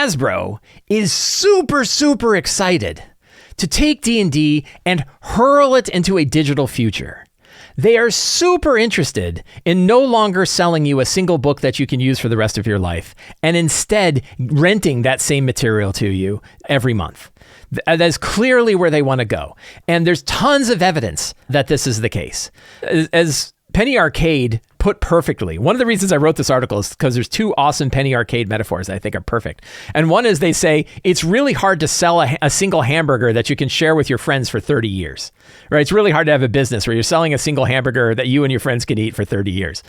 Hasbro is super, super excited to take D&D and hurl it into a digital future. They are super interested in no longer selling you a single book that you can use for the rest of your life, and instead renting that same material to you every month. That's clearly where they want to go. And there's tons of evidence that this is the case. As Penny Arcade put perfectly, one of the reasons I wrote this article is because there's two awesome Penny Arcade metaphors that I think are perfect. And one is they say, it's really hard to sell a single hamburger that you can share with your friends for 30 years, right? It's really hard to have a business where you're selling a single hamburger that you and your friends can eat for 30 years.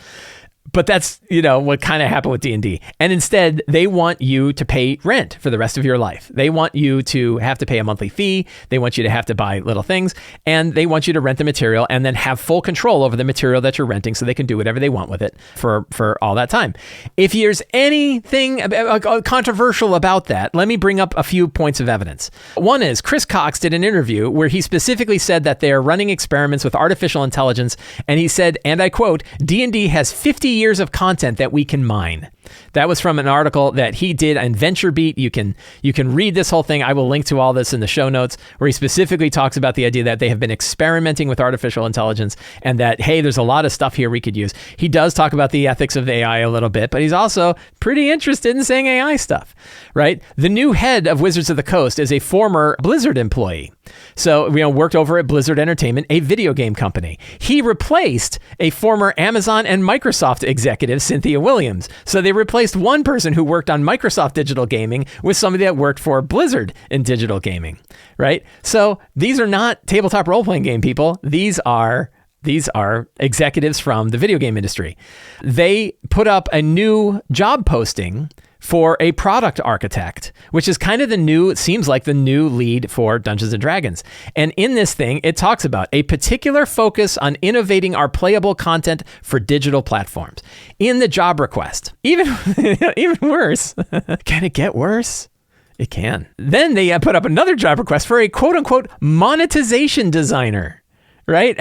But that's, what kind of happened with D&D. And instead, they want you to pay rent for the rest of your life. They want you to have to pay a monthly fee. They want you to have to buy little things. And they want you to rent the material and then have full control over the material that you're renting so they can do whatever they want with it for all that time. If there's anything controversial about that, let me bring up a few points of evidence. One is Chris Cox did an interview where he specifically said that they're running experiments with artificial intelligence. And he said, and I quote, D&D has 50 years of content that we can mine. That was from an article that he did on VentureBeat. You can read this whole thing. I will link to all this in the show notes, where he specifically talks about the idea that they have been experimenting with artificial intelligence and that, hey, there's a lot of stuff here we could use. He does talk about the ethics of AI a little bit, but he's also pretty interested in saying AI stuff, right? The new head of Wizards of the Coast is a former Blizzard employee. So, worked over at Blizzard Entertainment, a video game company. He replaced a former Amazon and Microsoft executive, Cynthia Williams. So they replaced one person who worked on Microsoft digital gaming with somebody that worked for Blizzard in digital gaming, right? So these are not tabletop role-playing game people. These are executives from the video game industry. They put up a new job posting for a product architect, which is kind of it seems like the new lead for Dungeons & Dragons. And in this thing, it talks about a particular focus on innovating our playable content for digital platforms. In the job request, even worse, can it get worse? It can. Then they put up another job request for a quote-unquote monetization designer. Right?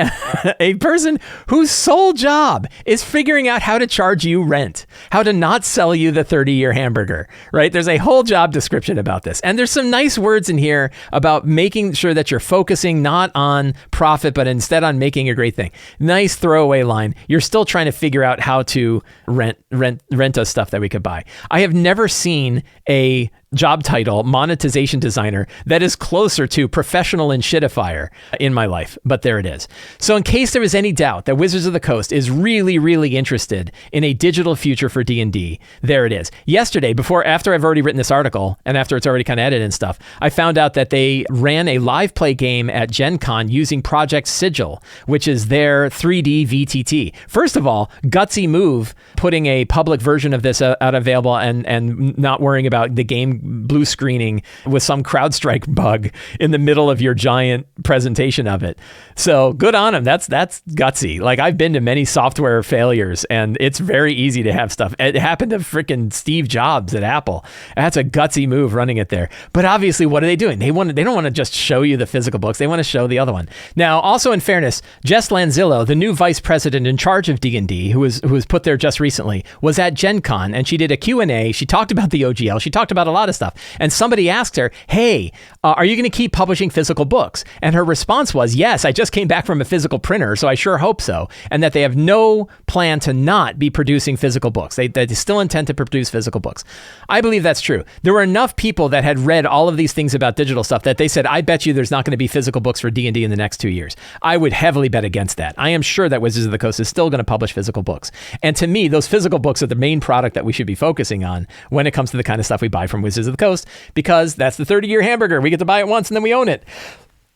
A person whose sole job is figuring out how to charge you rent, how to not sell you the 30-year hamburger, right? There's a whole job description about this. And there's some nice words in here about making sure that you're focusing not on profit, but instead on making a great thing. Nice throwaway line. You're still trying to figure out how to rent us stuff that we could buy. I have never seen a job title, monetization designer, that is closer to professional and shitifier in my life, but there it is. So in case there was any doubt that Wizards of the Coast is really, really interested in a digital future for D&D, there it is. Yesterday, after I've already written this article, and after it's already kind of edited and stuff, I found out that they ran a live play game at Gen Con using Project Sigil, which is their 3D VTT. First of all, gutsy move, putting a public version of this out available and not worrying about the game blue screening with some CrowdStrike bug in the middle of your giant presentation of it. So good on them. That's gutsy. Like, I've been to many software failures, and it's very easy to have stuff. It happened to freaking Steve Jobs at Apple. That's a gutsy move running it there. But obviously, what are they doing? They don't want to just show you the physical books. They want to show the other one. Now, also in fairness, Jess Lanzillo, the new vice president in charge of D&D, who was put there just recently, was at Gen Con, and she did a Q&A. She talked about the OGL. She talked about a lot of stuff. And somebody asked her, hey, are you going to keep publishing physical books? And her response was, yes, I just came back from a physical printer, so I sure hope so. And that they have no plan to not be producing physical books. They still intend to produce physical books. I believe that's true. There were enough people that had read all of these things about digital stuff that they said, I bet you there's not going to be physical books for D&D in the next 2 years. I would heavily bet against that. I am sure that Wizards of the Coast is still going to publish physical books. And to me, those physical books are the main product that we should be focusing on when it comes to the kind of stuff we buy from Wizards of the Coast, because that's the 30-year hamburger. We get to buy it once and then we own it.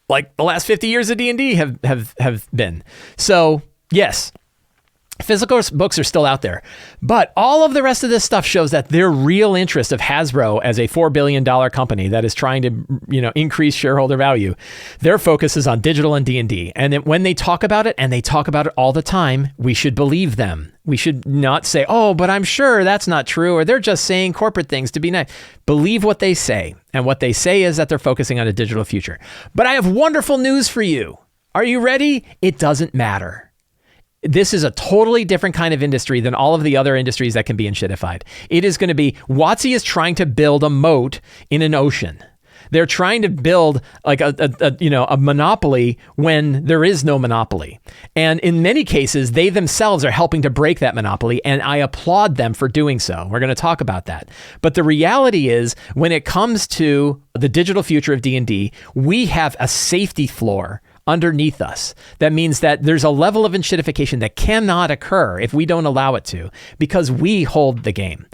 Like the last 50 years of D&D have been. So, yes, physical books are still out there. But all of the rest of this stuff shows that their real interest of Hasbro as a $4 billion company that is trying to, increase shareholder value, their focus is on digital and D&D. And then when they talk about it, and they talk about it all the time, we should believe them. We should not say, oh, but I'm sure that's not true, or they're just saying corporate things to be nice. Believe what they say. And what they say is that they're focusing on a digital future. But I have wonderful news for you. Are you ready? It doesn't matter. This is a totally different kind of industry than all of the other industries that can be enshittified. It is going to be, WotC is trying to build a moat in an ocean. They're trying to build like a monopoly when there is no monopoly. And in many cases, they themselves are helping to break that monopoly, and I applaud them for doing so. We're going to talk about that. But the reality is, when it comes to the digital future of D&D, we have a safety floor underneath us. That means that there's a level of enshittification that cannot occur if we don't allow it to, because we hold the game.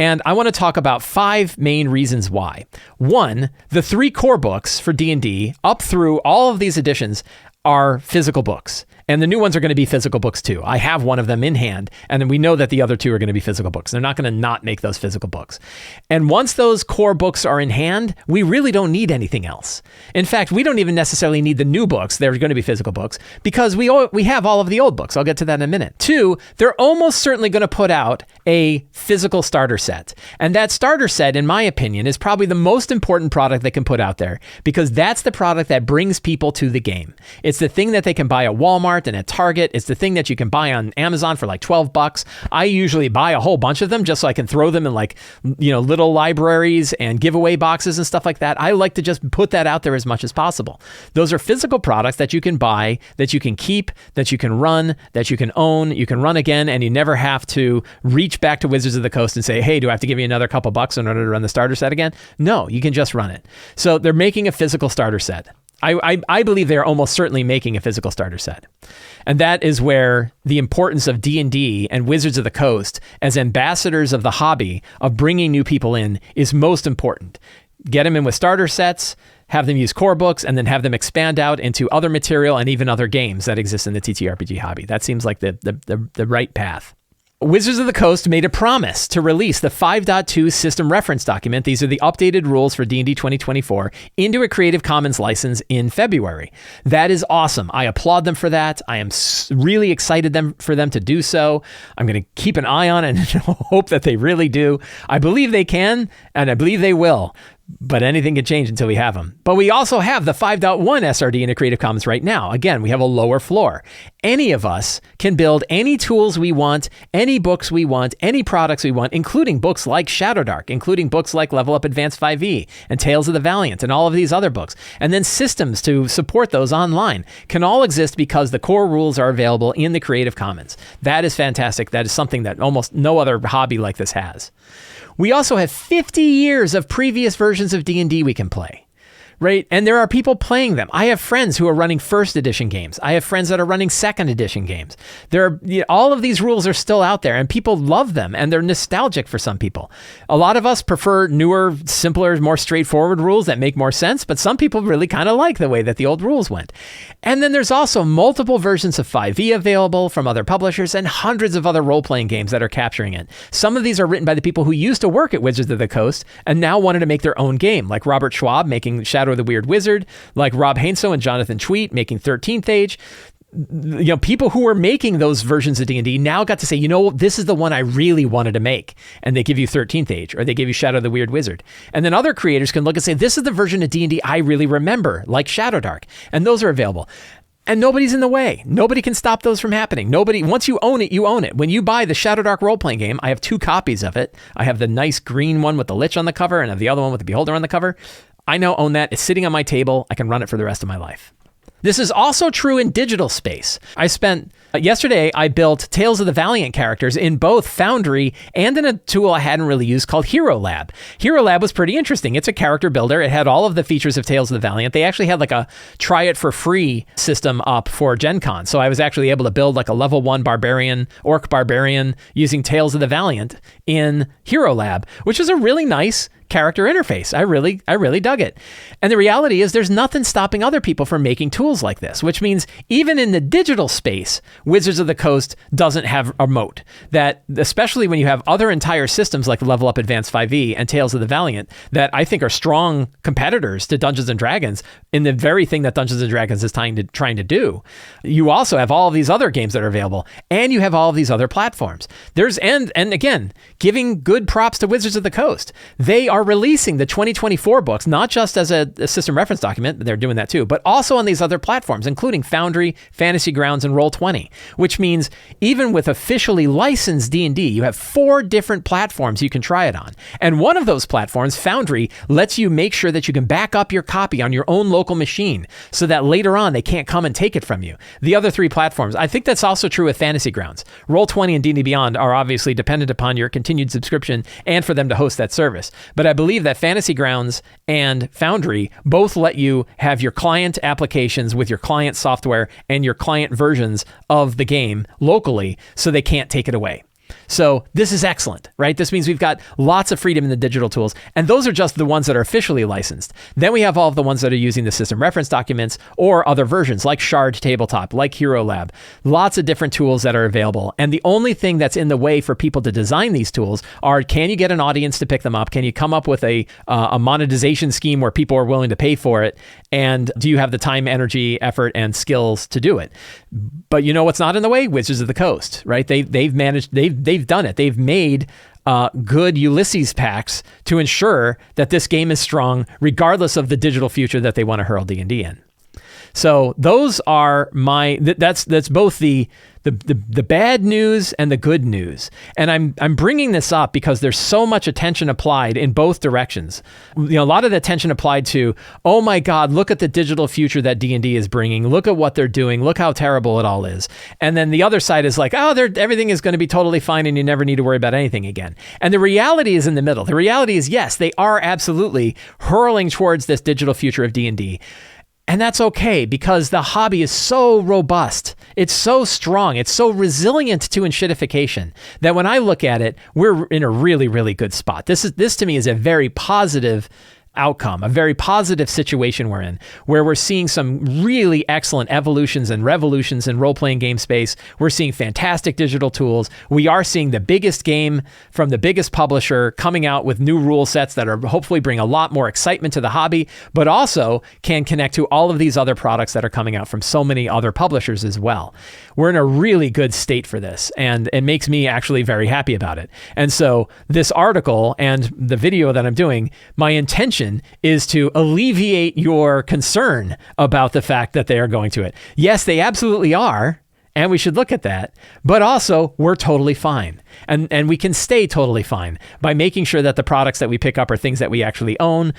And I want to talk about 5 main reasons why. 1, the 3 core books for D&D up through all of these editions are physical books. And the new ones are going to be physical books too. I have one of them in hand, and then we know that the other 2 are going to be physical books. They're not going to not make those physical books. And once those core books are in hand, we really don't need anything else. In fact, we don't even necessarily need the new books. They're going to be physical books because we have all of the old books. I'll get to that in a minute. 2, they're almost certainly going to put out a physical starter set. And that starter set, in my opinion, is probably the most important product they can put out there, because that's the product that brings people to the game. It's the thing that they can buy at Walmart and at Target. It's the thing that you can buy on Amazon for like $12. I usually buy a whole bunch of them just so I can throw them in like, little libraries and giveaway boxes and stuff like that. I like to just put that out there as much as possible. Those are physical products that you can buy, that you can keep, that you can run, that you can own, you can run again, and you never have to reach back to Wizards of the Coast and say, hey, do I have to give you another couple bucks in order to run the starter set again? No, you can just run it. So they're making a physical starter set. I believe they're almost certainly making a physical starter set. And that is where the importance of D&D and Wizards of the Coast as ambassadors of the hobby, of bringing new people in, is most important. Get them in with starter sets, have them use core books, and then have them expand out into other material and even other games that exist in the TTRPG hobby. That seems like the right path. Wizards of the Coast made a promise to release the 5.2 system reference document. These are the updated rules for D&D 2024 into a Creative Commons license in February. That is awesome. I applaud them for that. I am really excited for them to do so. I'm going to keep an eye on it and hope that they really do. I believe they can, and I believe they will. But anything can change until we have them. But we also have the 5.1 SRD in a Creative Commons right now. Again, we have a lower floor. Any of us can build any tools we want, any books we want, any products we want, including books like Shadowdark, including books like Level Up Advanced 5e and Tales of the Valiant and all of these other books. And then systems to support those online can all exist because the core rules are available in the Creative Commons. That is fantastic. That is something that almost no other hobby like this has. We also have 50 years of previous versions of D&D we can play, right? And there are people playing them. I have friends who are running first edition games. I have friends that are running second edition games. All of these rules are still out there, and people love them, and they're nostalgic for some people. A lot of us prefer newer, simpler, more straightforward rules that make more sense, but some people really kind of like the way that the old rules went. And then there's also multiple versions of 5e available from other publishers and hundreds of other role-playing games that are capturing it. Some of these are written by the people who used to work at Wizards of the Coast and now wanted to make their own game, like Robert Schwab making Shadow of the Weird Wizard, like Rob Hainsel and Jonathan Tweet making 13th Age. People who were making those versions of D&D now got to say, this is the one I really wanted to make. And they give you 13th Age, or they give you Shadow of the Weird Wizard. And then other creators can look and say, this is the version of D&D I really remember, like Shadowdark. And those are available. And nobody's in the way. Nobody can stop those from happening. Once you own it, you own it. When you buy the Shadowdark role-playing game, I have 2 copies of it. I have the nice green one with the Lich on the cover, and I have the other one with the Beholder on the cover. I now own that. It's sitting on my table. I can run it for the rest of my life. This is also true in digital space. Yesterday, I built Tales of the Valiant characters in both Foundry and in a tool I hadn't really used called Hero Lab. Hero Lab was pretty interesting. It's a character builder. It had all of the features of Tales of the Valiant. They actually had like a try it for free system up for Gen Con. So I was actually able to build like a level 1 orc barbarian using Tales of the Valiant in Hero Lab, which is a really nice character interface. I really dug it. And the reality is there's nothing stopping other people from making tools like this, which means even in the digital space, Wizards of the Coast doesn't have a moat. That, especially when you have other entire systems like Level Up Advanced 5e and Tales of the Valiant, that I think are strong competitors to Dungeons & Dragons in the very thing that Dungeons & Dragons is trying to do. You also have all of these other games that are available, and you have all of these other platforms. And again, giving good props to Wizards of the Coast. They are are releasing the 2024 books, not just as a system reference document, they're doing that too, but also on these other platforms, including Foundry, Fantasy Grounds, and Roll20, which means even with officially licensed D&D, you have 4 different platforms you can try it on. And one of those platforms, Foundry, lets you make sure that you can back up your copy on your own local machine so that later on they can't come and take it from you. The other 3 platforms, I think that's also true with Fantasy Grounds. Roll20 and D&D Beyond are obviously dependent upon your continued subscription and for them to host that service. But I believe that Fantasy Grounds and Foundry both let you have your client applications with your client software and your client versions of the game locally so they can't take it away. So this is excellent, right? This means we've got lots of freedom in the digital tools, and those are just the ones that are officially licensed. Then we have all of the ones that are using the system reference documents or other versions like Shard Tabletop, like Hero Lab, lots of different tools that are available. And the only thing that's in the way for people to design these tools are, can you get an audience to pick them up? Can you come up with a monetization scheme where people are willing to pay for it? And do you have the time, energy, effort, and skills to do it? But you know what's not in the way? Wizards of the Coast, right? They've done it. They've made good Ulysses packs to ensure that this game is strong, regardless of the digital future that they want to hurl D&D in. So those are that's both the bad news and the good news. And I'm bringing this up because there's so much attention applied in both directions. You know, a lot of the attention applied to, oh my God, look at the digital future that D&D is bringing. Look at what they're doing. Look how terrible it all is. And then the other side is like, oh, everything is going to be totally fine and you never need to worry about anything again. And the reality is in the middle. The reality is, yes, they are absolutely hurling towards this digital future of D&D. And that's okay, because the hobby is so robust. It's so strong. It's so resilient to enshittification that when I look at it, we're in a really, really good spot. This to me is a very positive outcome, a very positive situation we're in, where we're seeing some really excellent evolutions and revolutions in role-playing game space. We're seeing fantastic digital tools. We are seeing the biggest game from the biggest publisher coming out with new rule sets that are hopefully bring a lot more excitement to the hobby, but also can connect to all of these other products that are coming out from so many other publishers as well. We're in a really good state for this, and it makes me actually very happy about it. And so this article and the video that I'm doing, my intention is to alleviate your concern about the fact that they are going to it. Yes, they absolutely are, and we should look at that, but also we're totally fine. And we can stay totally fine by making sure that the products that we pick up are things that we actually own,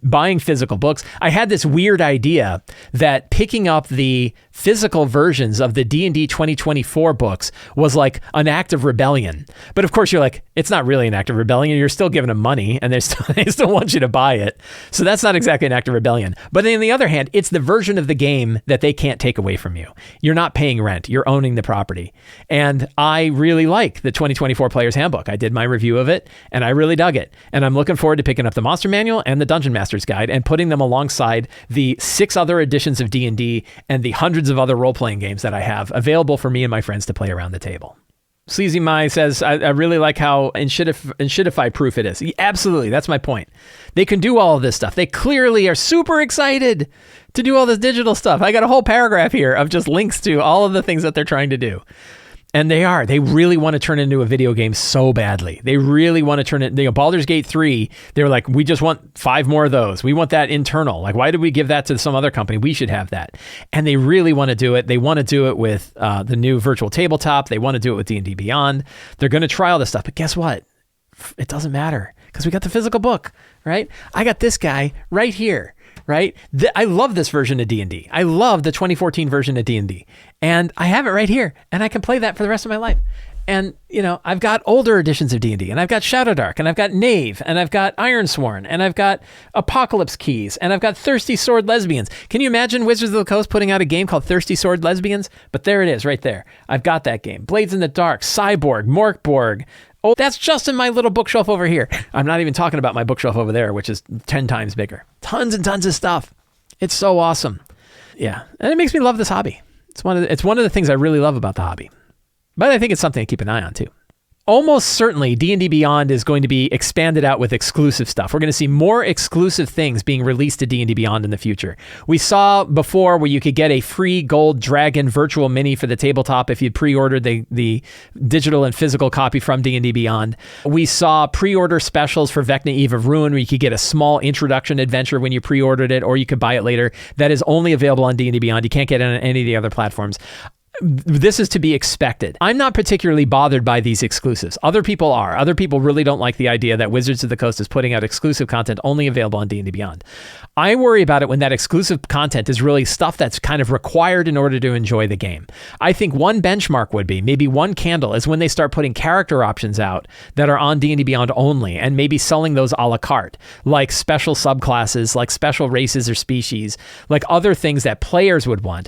buying physical books. I had this weird idea that picking up the physical versions of the D&D 2024 books was like an act of rebellion. But of course you're like, it's not really an act of rebellion. You're still giving them money and they still want you to buy it. So that's not exactly an act of rebellion. But on the other hand, it's the version of the game that they can't take away from you. You're not paying rent. You're owning the property. And I really like the 2024 Player's Handbook. I did my review of it and I really dug it. And I'm looking forward to picking up the Monster Manual and the Dungeon Master's Guide and putting them alongside the 6 other editions of D&D and the hundreds of other role-playing games that I have available for me and my friends to play around the table. Sleazy Mai says, I really like how enshittify proof it is. Absolutely, that's my point. They can do all of this stuff. They clearly are super excited to do all this digital stuff. I got a whole paragraph here of just links to all of the things that they're trying to do. And they really want to turn it into a video game so badly. They really want to turn it, Baldur's Gate 3, they were like, we just want 5 more of those. We want that internal. Like, why did we give that to some other company? We should have that. And they really want to do it. They want to do it with the new virtual tabletop. They want to do it with D&D Beyond. They're going to try all this stuff. But guess what? It doesn't matter because we got the physical book, right? I got this guy right here. Right? I love this version of D&D. I love the 2014 version of D&D. And I have it right here. And I can play that for the rest of my life. And, I've got older editions of D&D. And I've got Shadowdark. And I've got Knave. And I've got Ironsworn. And I've got Apocalypse Keys. And I've got Thirsty Sword Lesbians. Can you imagine Wizards of the Coast putting out a game called Thirsty Sword Lesbians? But there it is right there. I've got that game. Blades in the Dark, Cyborg, Morkborg. Oh, that's just in my little bookshelf over here. I'm not even talking about my bookshelf over there, which is 10 times bigger. Tons and tons of stuff. It's so awesome. Yeah. And it makes me love this hobby. It's one of the things I really love about the hobby. But I think it's something to keep an eye on too. almost certainly D&D Beyond is going to be expanded out with exclusive stuff. We're going to see more exclusive things being released to D&D Beyond in the future. We saw before where you could get a free gold dragon virtual mini for the tabletop if you'd pre-ordered the digital and physical copy from D&D Beyond. We saw pre-order specials for Vecna Eve of Ruin where you could get a small introduction adventure when you pre-ordered it, or you could buy it later. That is only available on D&D Beyond. You can't get it on any of the other platforms. This is to be expected. I'm not particularly bothered by these exclusives. Other people are. Other people really don't like the idea that Wizards of the Coast is putting out exclusive content only available on D&D Beyond. I worry about it when that exclusive content is really stuff that's kind of required in order to enjoy the game. I think one benchmark would be, maybe one candle, is when they start putting character options out that are on D&D Beyond only, and maybe selling those a la carte, like special subclasses, like special races or species, like other things that players would want.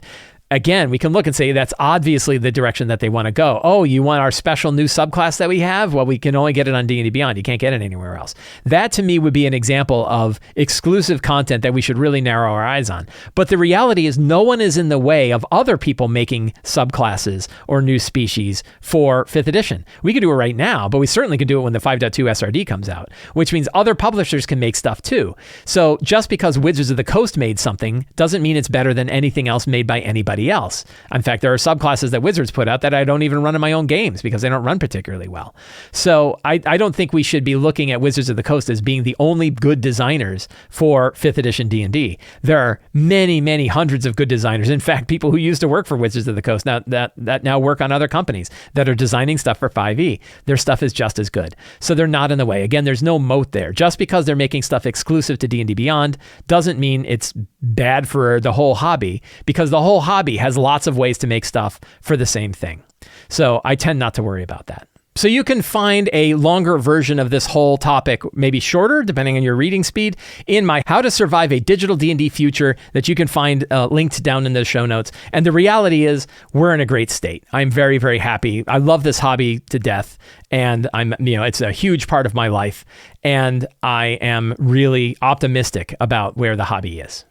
Again, we can look and say that's obviously the direction that they want to go. Oh, you want our special new subclass that we have? Well, we can only get it on D&D Beyond. You can't get it anywhere else. That to me would be an example of exclusive content that we should really narrow our eyes on. But the reality is no one is in the way of other people making subclasses or new species for 5th edition. We could do it right now, but we certainly can do it when the 5.2 SRD comes out, which means other publishers can make stuff too. So just because Wizards of the Coast made something doesn't mean it's better than anything else made by anybody else. In fact, there are subclasses that Wizards put out that I don't even run in my own games because they don't run particularly well. So I don't think we should be looking at Wizards of the Coast as being the only good designers for 5th edition D&D. There are many, many hundreds of good designers. In fact, people who used to work for Wizards of the Coast now that now work on other companies that are designing stuff for 5e. Their stuff is just as good. So they're not in the way. Again, there's no moat there. Just because they're making stuff exclusive to D&D Beyond doesn't mean it's bad for the whole hobby, because the whole hobby has lots of ways to make stuff for the same thing. So I tend not to worry about that. So you can find a longer version of this whole topic, maybe shorter, depending on your reading speed, in my How to Survive a Digital D&D Future that you can find linked down in the show notes. And the reality is we're in a great state. I'm very, very happy. I love this hobby to death. And it's a huge part of my life. And I am really optimistic about where the hobby is.